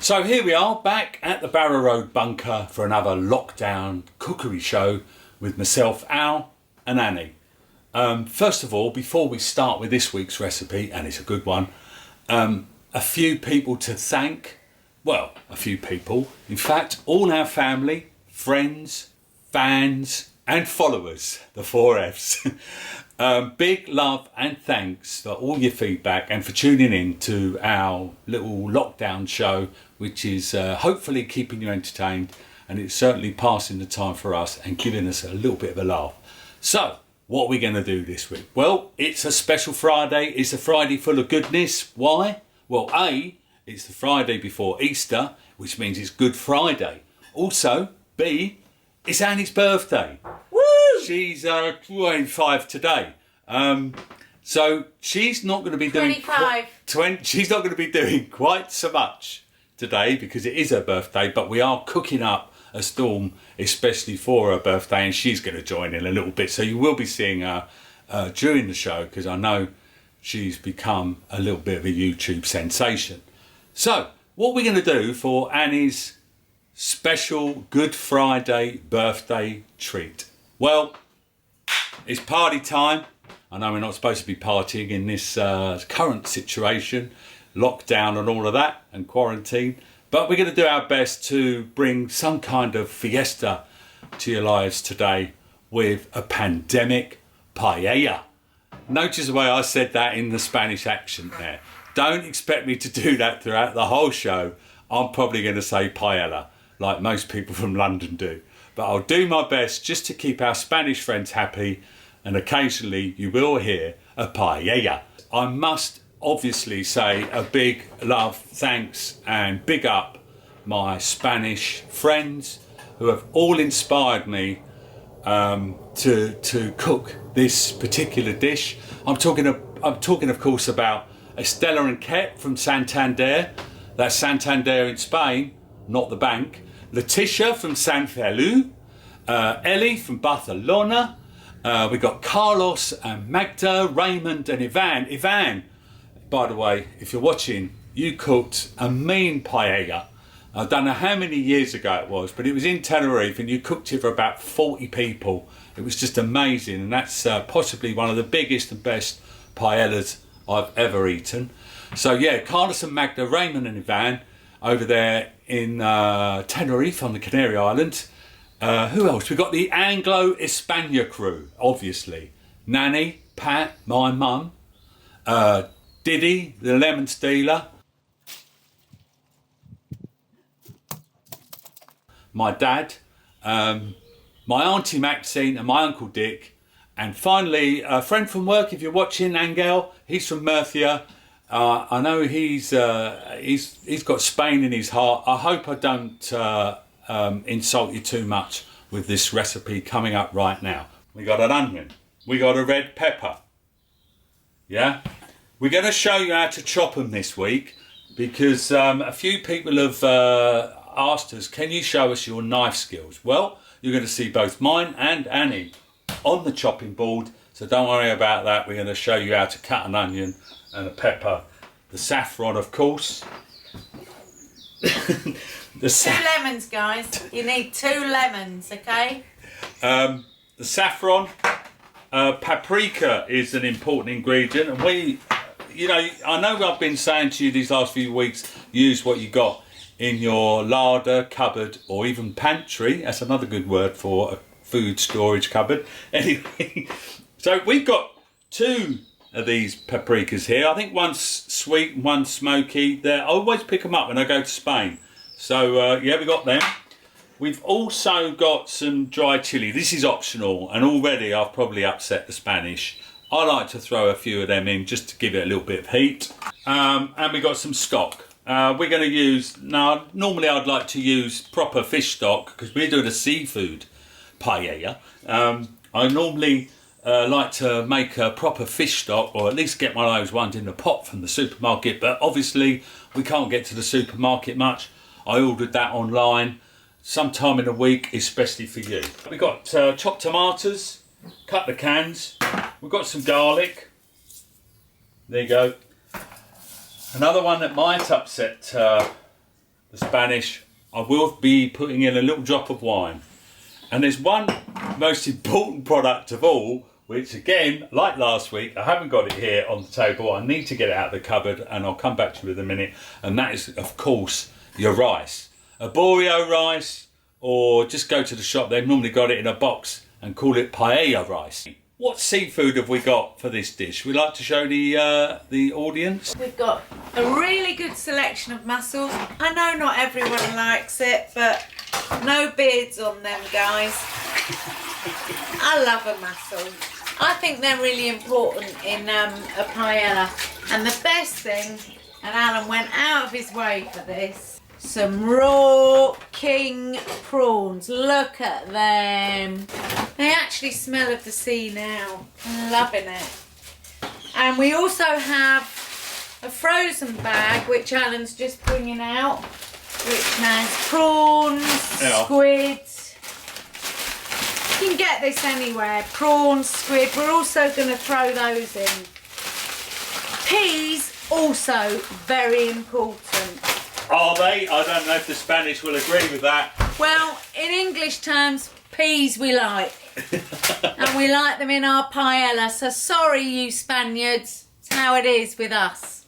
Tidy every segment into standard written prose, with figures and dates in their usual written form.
So here we are back at the Barrow Road bunker for another lockdown cookery show with myself, Al and Annie. First of all, before we start with this week's recipe, and it's a good one, a few people to thank. Well, a few people. In fact, all our family, friends, fans and followers, the 4 Fs. Big love and thanks for all your feedback and for tuning in to our little lockdown show, which is hopefully keeping you entertained, and it's certainly passing the time for us and giving us a little bit of a laugh. So, what are we going to do this week? Well, it's a special Friday. It's a Friday full of goodness. Why? Well, A, it's the Friday before Easter, which means it's Good Friday. Also, B, it's Annie's birthday. Woo! She's 25 today. So she's not going to be doing 25. She's not going to be doing quite so much today because it is her birthday, but we are cooking up a storm especially for her birthday, and she's going to join in a little bit. So you will be seeing her during the show because I know she's become a little bit of a YouTube sensation. So what we're going to do for Annie's special Good Friday birthday treat? Well, it's party time. I know we're not supposed to be partying in this current situation, lockdown and all of that, and quarantine, but we're going to do our best to bring some kind of fiesta to your lives today with a pandemic paella. Notice the way I said that in the Spanish accent there. Don't expect me to do that throughout the whole show. I'm probably going to say paella, like most people from London do. But I'll do my best just to keep our Spanish friends happy, and occasionally you will hear a paella. I must obviously say a big love, thanks and big up my Spanish friends who have all inspired me to cook this particular dish. I'm talking of course about Estela and Ket from Santander. That's Santander in Spain, not the bank. Letitia from San Feliu, Ellie from Barcelona. We got Carlos and Magda, Raymond and Ivan. Ivan, by the way, if you're watching, you cooked a mean paella. I don't know how many years ago it was, but it was in Tenerife and you cooked it for about 40 people. It was just amazing, and that's possibly one of the biggest and best paellas I've ever eaten. So yeah, Carlos and Magda, Raymond and Ivan over there in Tenerife on the Canary Islands. Who else? We've got the Anglo-Hispania crew, obviously. Nanny, Pat, my mum, Diddy, the lemon stealer, my dad, my auntie Maxine and my uncle Dick, and finally a friend from work, if you're watching, Angel. He's from Murcia. I know he's got Spain in his heart. I hope I don't insult you too much with this recipe coming up right now. We got an onion, we got a red pepper. Yeah, we're going to show you how to chop them this week because a few people have asked us, can you show us your knife skills? Well, you're going to see both mine and Annie on the chopping board, so don't worry about that. We're going to show you how to cut an onion and a pepper, the saffron of course. Two lemons, guys. You need 2 lemons, okay? The saffron, paprika is an important ingredient, and I know I've been saying to you these last few weeks, use what you got in your larder, cupboard, or even pantry. That's another good word for a food storage cupboard. Anyway, so we've got 2 of these paprikas here. I think one's sweet and one's smoky. I always pick them up when I go to Spain. So yeah, we got them. We've also got some dry chilli. This is optional, and already I've probably upset the Spanish. I like to throw a few of them in just to give it a little bit of heat. And we got some stock. We're going to use, now normally I'd like to use proper fish stock because we're doing a seafood paella. I normally like to make a proper fish stock, or at least get one of those ones in the pot from the supermarket, but obviously we can't get to the supermarket much. I ordered that online sometime in the week, especially for you. We've got chopped tomatoes, cut the cans. We've got some garlic. There you go. Another one that might upset the the Spanish, I will be putting in a little drop of wine. And there's one most important product of all, which again, like last week, I haven't got it here on the table. I need to get it out of the cupboard, and I'll come back to you in a minute. And that is, of course, your rice. Arborio rice, or just go to the shop. They've normally got it in a box and call it paella rice. What seafood have we got for this dish? We'd like to show the audience. We've got a really good selection of mussels. I know not everyone likes it, but no beards on them, guys. I love a mussel. I think they're really important in a paella. And the best thing, and Alan went out of his way for this, some raw king prawns. Look at them. They actually smell of the sea now. I'm loving it. And we also have a frozen bag, which Alan's just bringing out, which has prawns, squid. You can get this anywhere. Prawns, squid. We're also going to throw those in. Peas, also very important. Are they? I don't know if the Spanish will agree with that. Well, in English terms, peas we like. And we like them in our paella. So sorry, you Spaniards. It's how it is with us.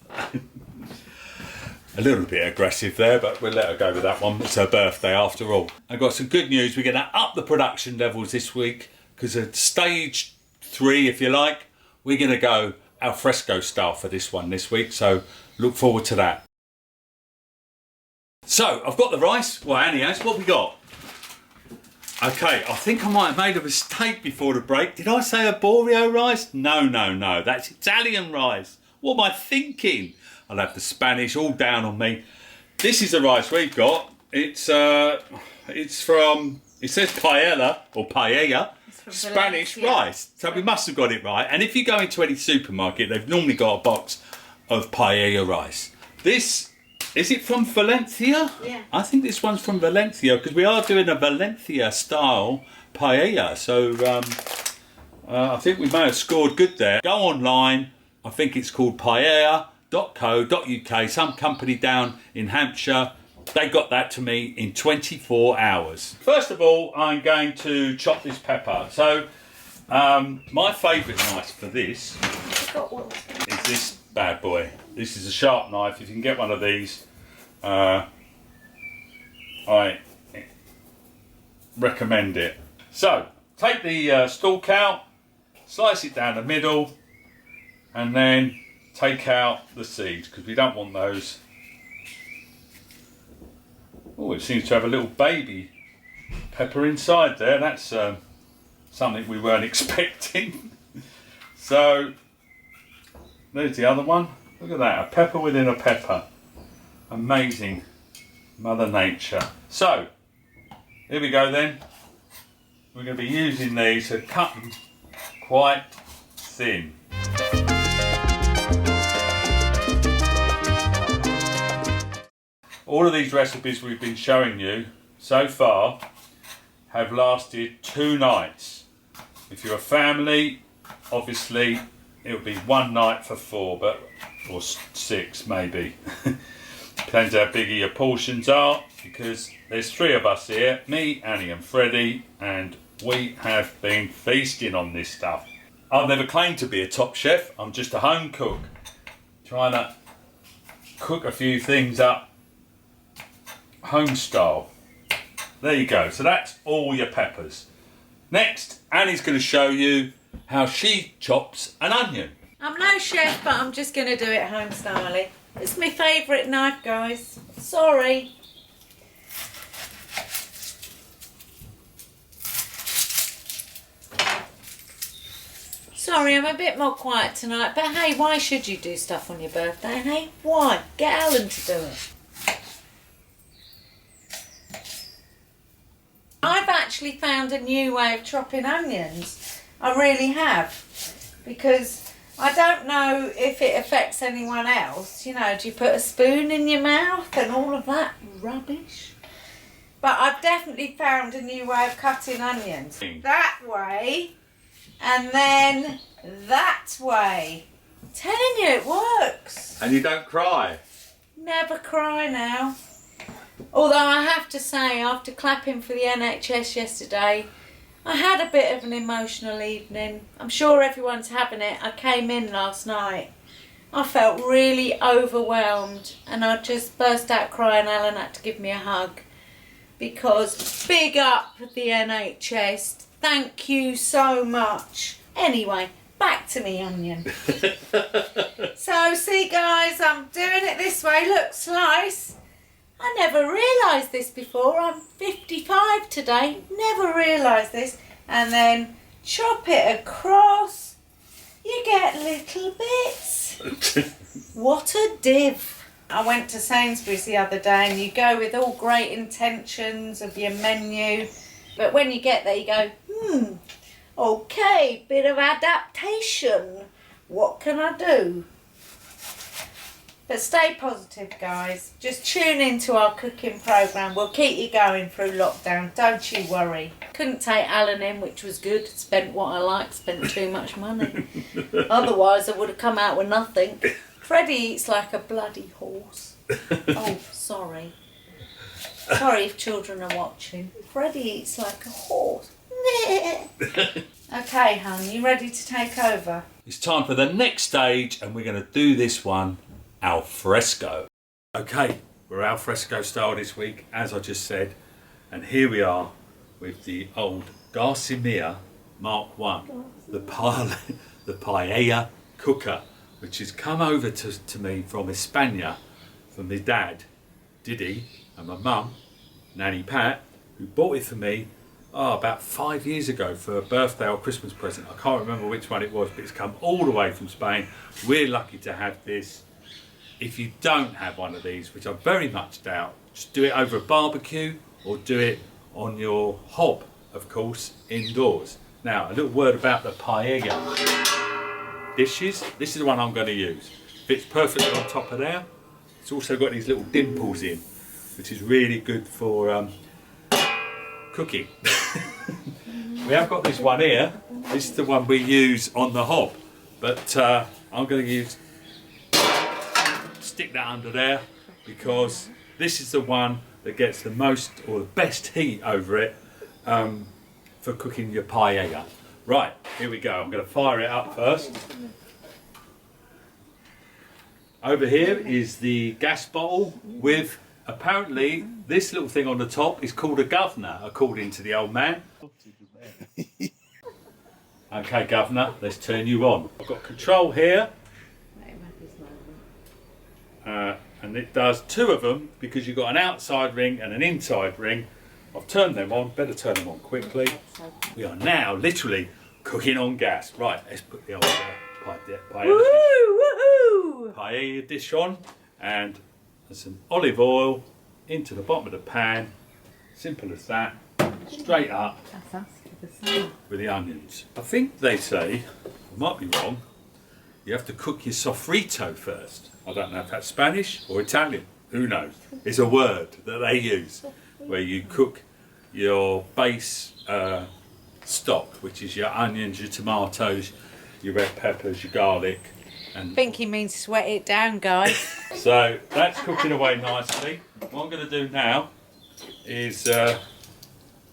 A little bit aggressive there, but we'll let her go with that one. It's her birthday after all. I've got some good news. We're going to up the production levels this week because at stage 3, if you like, we're going to go al fresco style for this one this week. So look forward to that. So I've got the rice. Well, Annie has. What have we got? Okay, I think I might have made a mistake before the break. Did I say arborio rice? No. That's Italian rice. What am I thinking? I'll have the Spanish all down on me. This is the rice we've got. It's from, it says paella or paella, Spanish Valencia. Rice. So we must have got it right. And if you go into any supermarket, they've normally got a box of paella rice. This, is it from Valencia? Yeah. I think this one's from Valencia because we are doing a Valencia style paella. So I think we may have scored good there. Go online. I think it's called paella.co.uk, some company down in Hampshire. They got that to me in 24 hours. First of all, I'm going to chop this pepper. So my favourite knife for this is this bad boy. This is a sharp knife. If you can get one of these, I recommend it. So take the stalk out, slice it down the middle, and then take out the seeds because we don't want those. Oh, it seems to have a little baby pepper inside there. That's something we weren't expecting. So there's the other one. Look at that, a pepper within a pepper. Amazing Mother Nature. So here we go then. We're going to be using these to cut them quite thin. All of these recipes we've been showing you so far have lasted 2 nights. If you're a family, obviously it'll be 1 night for 4, or 6 maybe. Depends how big your portions are, because there's 3 of us here, me, Annie and Freddie, and we have been feasting on this stuff. I've never claimed to be a top chef, I'm just a home cook, trying to cook a few things up home style. There you go. So that's all your peppers. Next, Annie's going to show you how she chops an onion. I'm no chef, but I'm just going to do it home style. It's my favourite knife, guys. Sorry. Sorry, I'm a bit more quiet tonight, but hey, why should you do stuff on your birthday, hey? Why? Get Alan to do it. I've actually found a new way of chopping onions. I really have. Because I don't know if it affects anyone else. You know, do you put a spoon in your mouth and all of that rubbish? But I've definitely found a new way of cutting onions. That way, and then that way. I'm telling you, it works. And you don't cry. Never cry now. Although I have to say, after clapping for the NHS yesterday, I had a bit of an emotional evening. I'm sure everyone's having it. I came in last night. I felt really overwhelmed and I just burst out crying. Alan had to give me a hug because big up the NHS. Thank you so much. Anyway, back to me onion. So see guys, I'm doing it this way. Look, slice. I never realised this before. I'm 55 today. Never realised this. And then chop it across. You get little bits. What a div. I went to Sainsbury's the other day and you go with all great intentions of your menu. But when you get there you go, okay, bit of adaptation. What can I do? But stay positive, guys. Just tune into our cooking programme. We'll keep you going through lockdown. Don't you worry. Couldn't take Alan in, which was good. Spent what I liked. Spent too much money. Otherwise, I would have come out with nothing. Freddie eats like a bloody horse. Oh, sorry. Sorry if children are watching. Freddie eats like a horse. Okay, hon, you ready to take over? It's time for the next stage and we're going to do this one al fresco. Okay, we're al fresco style this week, as I just said. And here we are with the old Garcimia Mark 1, the Paella cooker, which has come over to me from España from my dad, Diddy, and my mum, Nanny Pat, who bought it for me about 5 years ago for a birthday or Christmas present. I can't remember which one it was, but it's come all the way from Spain. We're lucky to have this. If you don't have one of these, which I very much doubt, just do it over a barbecue or do it on your hob, of course, indoors. Now, a little word about the paella dishes. This is the one I'm going to use. Fits perfectly on top of there. It's also got these little dimples in, which is really good for cooking. We have got this one here. This is the one we use on the hob, but I'm going to stick that under there because this is the one that gets the most or the best heat over it for cooking your paella. Right, here we go. I'm going to fire it up first. Over here is the gas bottle with, apparently, this little thing on the top is called a governor, according to the old man. Okay, governor, let's turn you on. I've got control here. And it does two of them because you've got an outside ring and an inside ring. I've turned them on, better turn them on quickly. We are now literally cooking on gas. Right, let's put the old paella dish on and some olive oil into the bottom of the pan. Simple as that. Straight up with the onions. I think they say, I might be wrong, you have to cook your sofrito first. I don't know if that's Spanish or Italian. Who knows? It's a word that they use where you cook your base stock, which is your onions, your tomatoes, your red peppers, your garlic. And I think he means sweat it down, guys. So that's cooking away nicely. What I'm going to do now is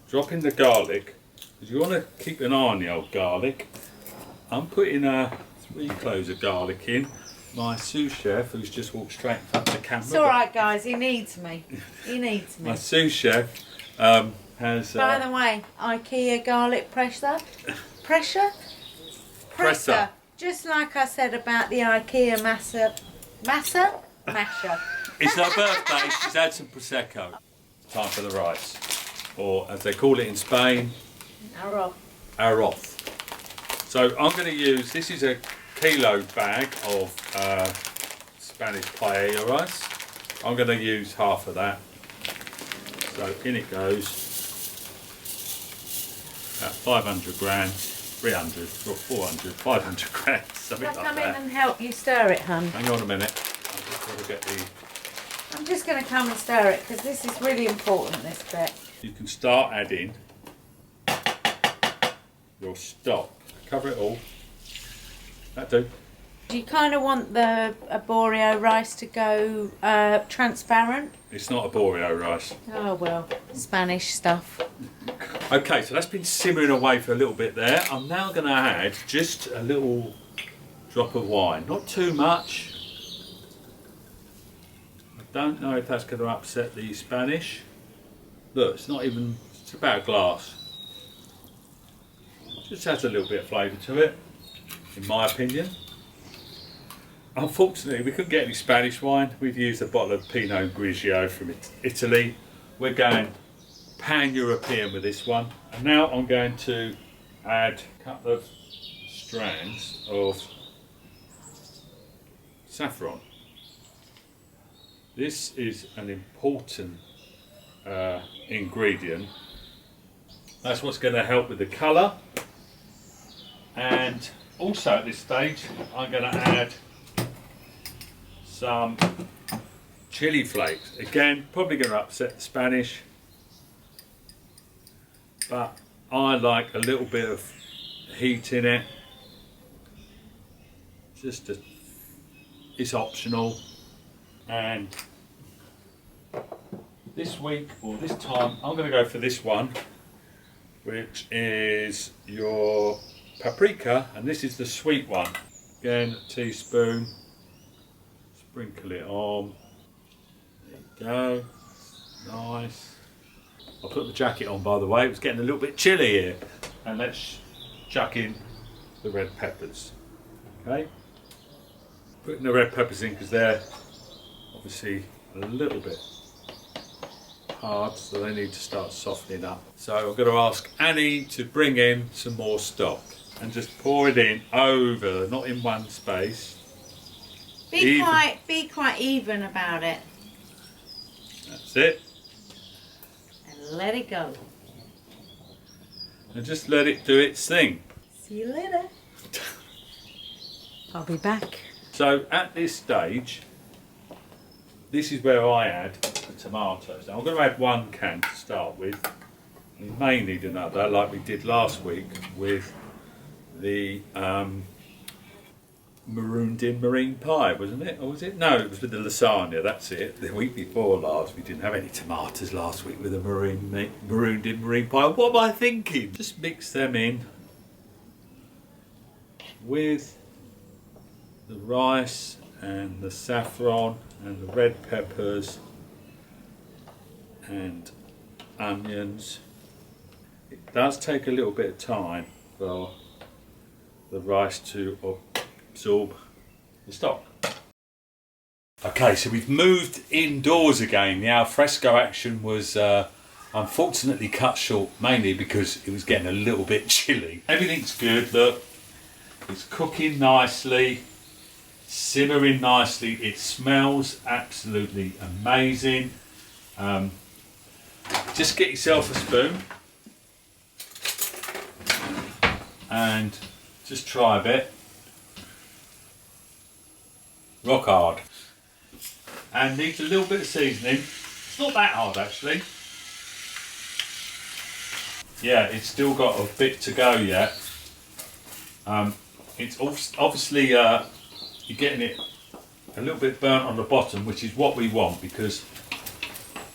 drop in the garlic. Because you want to keep an eye on the old garlic. I'm putting 3 cloves of garlic in. My sous chef, who's just walked straight in front of the camera. It's all right, guys. He needs me. He needs me. My sous chef has. By the way, IKEA garlic presser. Just like I said about the IKEA masher. It's her birthday. She's had some prosecco. Time for the rice, or as they call it in Spain, arroz. So I'm going to use. This is a kilo bag of Spanish paella rice. I'm going to use half of that. So in it goes. About 500 grams, 300 or 400, 500 grams, something like that. I'll come in and help you stir it, hun. Hang on a minute. I'm just going to come and stir it because this is really important, this bit. You can start adding your stock. Cover it all. That do. Do you kind of want the arborio rice to go transparent? It's not arborio rice. Oh well, Spanish stuff. Okay, so that's been simmering away for a little bit there. I'm now going to add just a little drop of wine. Not too much. I don't know if that's going to upset the Spanish. Look, it's not even, it's about a glass. Just adds a little bit of flavour to it, in my opinion. Unfortunately, we couldn't get any Spanish wine. We've used a bottle of Pinot Grigio from Italy. We're going pan-European with this one. And now I'm going to add a couple of strands of saffron. This is an important ingredient. That's what's going to help with the colour. And also at this stage, I'm going to add some chili flakes. Again, probably going to upset the Spanish, but I like a little bit of heat in it. It's optional. And this week, or this time, I'm going to go for this one, which is your paprika, and this is the sweet one. Again, a teaspoon. Sprinkle it on. There you go. Nice. I put the jacket on, by the way. It was getting a little bit chilly here. And let's chuck in the red peppers. Okay. Putting the red peppers in because they're obviously a little bit hard, so they need to start softening up. So I'm going to ask Annie to bring in some more stock and just pour it in over, not in one space. Be quite even about it. That's it. And let it go. And just let it do its thing. See you later. I'll be back. So at this stage, this is where I add the tomatoes. Now I'm going to add 1 can to start with. We may need another, like we did last week with the marooned in marine pie, wasn't it? Or was it? No, it was with the lasagna, that's it. The week before last, we didn't have any tomatoes last week with the marooned in marine pie. What am I thinking? Just mix them in with the rice and the saffron and the red peppers and onions. It does take a little bit of time for the rice to absorb the stock. Okay, so we've moved indoors again. The alfresco action was unfortunately cut short, mainly because it was getting a little bit chilly. Everything's good, look, it's cooking nicely, simmering nicely, it smells absolutely amazing. Just get yourself a spoon and just try a bit. Rock hard. And needs a little bit of seasoning. It's not that hard actually. Yeah, it's still got a bit to go yet. It's obviously you're getting it a little bit burnt on the bottom, which is what we want, because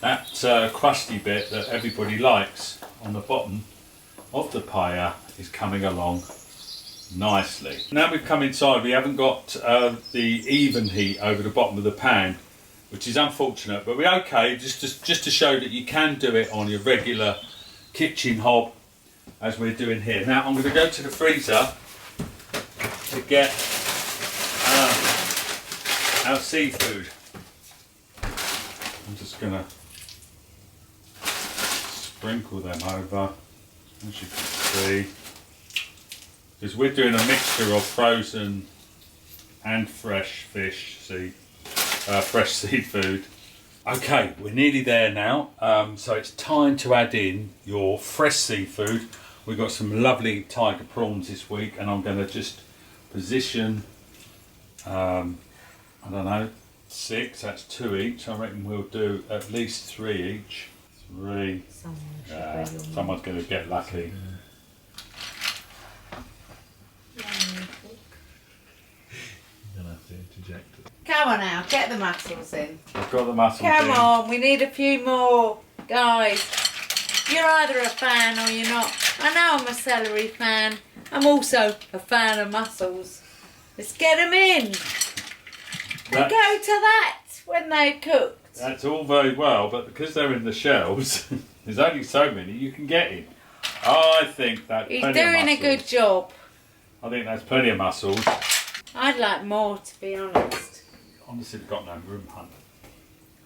that crusty bit that everybody likes on the bottom of the paella is coming along nicely. Now we've come inside, we haven't got the even heat over the bottom of the pan, which is unfortunate, but we're okay, just to show that you can do it on your regular kitchen hob as we're doing here. Now I'm going to go to the freezer to get our seafood. I'm just going to sprinkle them over, as you can see, because we're doing a mixture of frozen and fresh fish, fresh seafood. Okay, we're nearly there now, so it's time to add in your fresh seafood. We've got some lovely tiger prawns this week, and I'm going to just position, I don't know, 6, that's 2 each. I reckon we'll do at least 3 each. 3. Someone's going to get lucky. Come on now, get the mussels in. I've got the mussels Come in. on, we need a few more. Guys, you're either a fan or you're not. I know I'm a celery fan. I'm also a fan of mussels. Let's get them in. They go to that when they're cooked. That's all very well, but because they're in the shells, there's only so many you can get in. I think that's He's plenty of doing a mussels. good job. I think that's plenty of mussels. I'd like more, to be honest. Honestly, we've got no room, Hunt.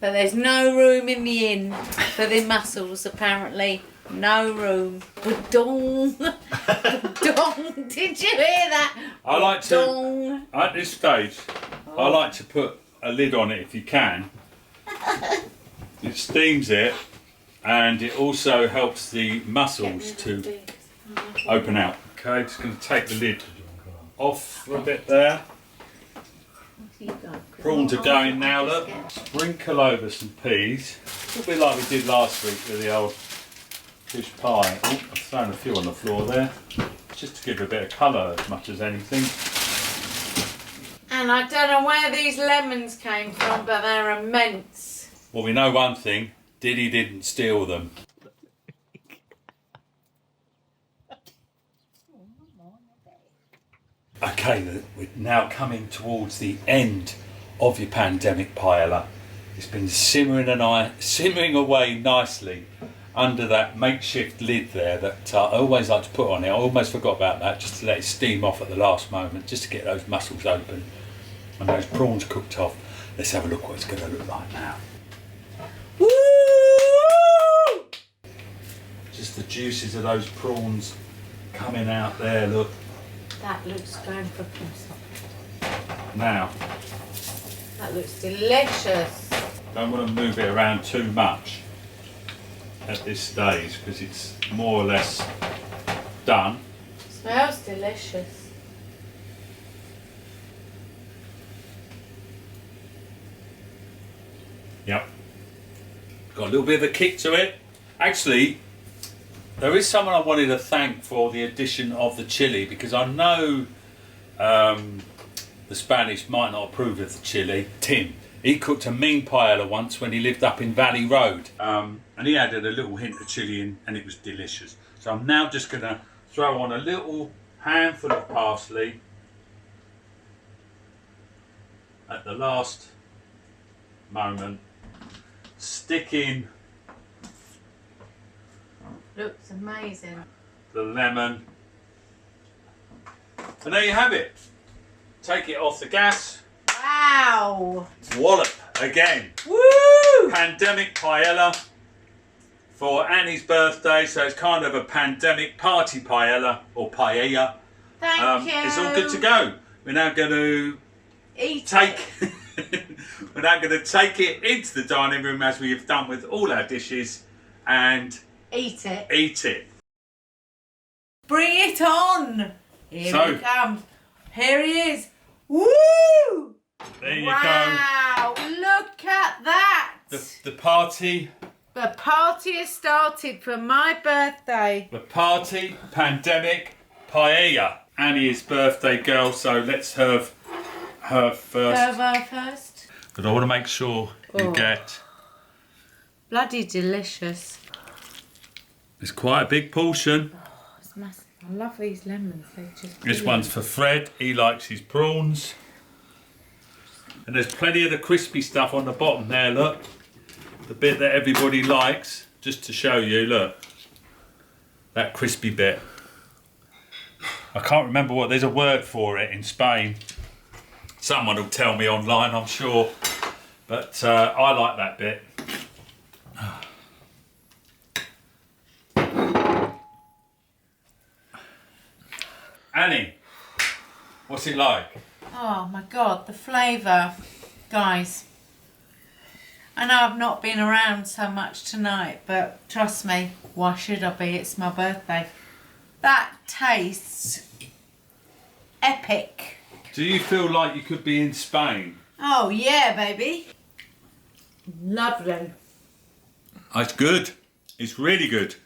But there's no room in the inn for the mussels, apparently. No room. Ba-dong. Ba-dong. Did you hear that? I like to, Ba-dong. at this stage, I like to put a lid on it if you can. It steams it, and it also helps the mussels to open out. Okay, just going to take the lid off for a bit there. Prawns are going now, look. Sprinkle over some peas. A little bit like we did last week with the old fish pie. Oh, I've thrown a few on the floor there. Just to give a bit of colour as much as anything. And I don't know where these lemons came from, but they're immense. Well, we know one thing. Diddy didn't steal them. Okay, we're now coming towards the end of your pandemic paella. It's been simmering away nicely under that makeshift lid there that I always like to put on it. I almost forgot about that, just to let it steam off at the last moment, just to get those mussels open and those prawns cooked off. Let's have a look what it's going to look like now. Woo! Just the juices of those prawns coming out there, look. That looks going for close-up. Now, That looks delicious. don't want to move it around too much at this stage because it's more or less done. Smells delicious. Yep. Got a little bit of a kick to it. Actually, there is someone I wanted to thank for the addition of the chilli, because I know the Spanish might not approve of the chilli. Tim, he cooked a mean paella once when he lived up in Valley Road, and he added a little hint of chilli in, and it was delicious. So I'm now just going to throw on a little handful of parsley at the last moment, stick in Looks amazing. the lemon, and there you have it. Take it off the gas. Wow! Wallop again. Woo! Pandemic paella for Annie's birthday, so it's kind of a pandemic party paella or paella. Thank you. It's all good to go. We're now going to Eat take. it. We're now going to take it into the dining room as we have done with all our dishes and Eat it. eat it. Bring it on. Here So- he comes. Here he is. Woo! There you Wow! Look at that. go. The party. The party has started for my birthday. The party pandemic paella. Annie's birthday girl, so let's have her first. Her first. But I want to make sure you Oh. get. Bloody delicious. It's quite a big portion. Oh, it's massive. I love these lemons. They just. This one's for Fred. He likes his prawns. And there's plenty of the crispy stuff on the bottom there, look. The bit that everybody likes. Just to show you, look. That crispy bit. I can't remember what, there's a word for it in Spain. Someone will tell me online, I'm sure. But I like that bit. Annie, what's it like? Oh my god, the flavour. Guys, I know I've not been around so much tonight, but trust me, why should I be? It's my birthday. That tastes epic. Do you feel like you could be in Spain? Oh yeah, baby. Lovely. It's good. It's really good.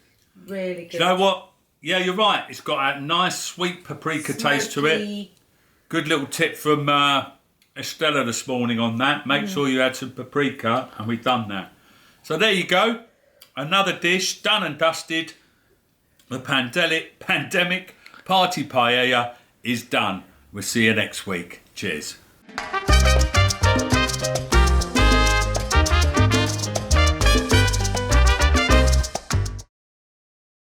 Really good. Do you know what? Yeah, you're right. It's got a nice sweet paprika taste to it. Smoky. Good little tip from Estella this morning on that. Make sure you add some paprika, and we've done that. So there you go. Another dish done and dusted. The pandemic party paella is done. We'll see you next week. Cheers.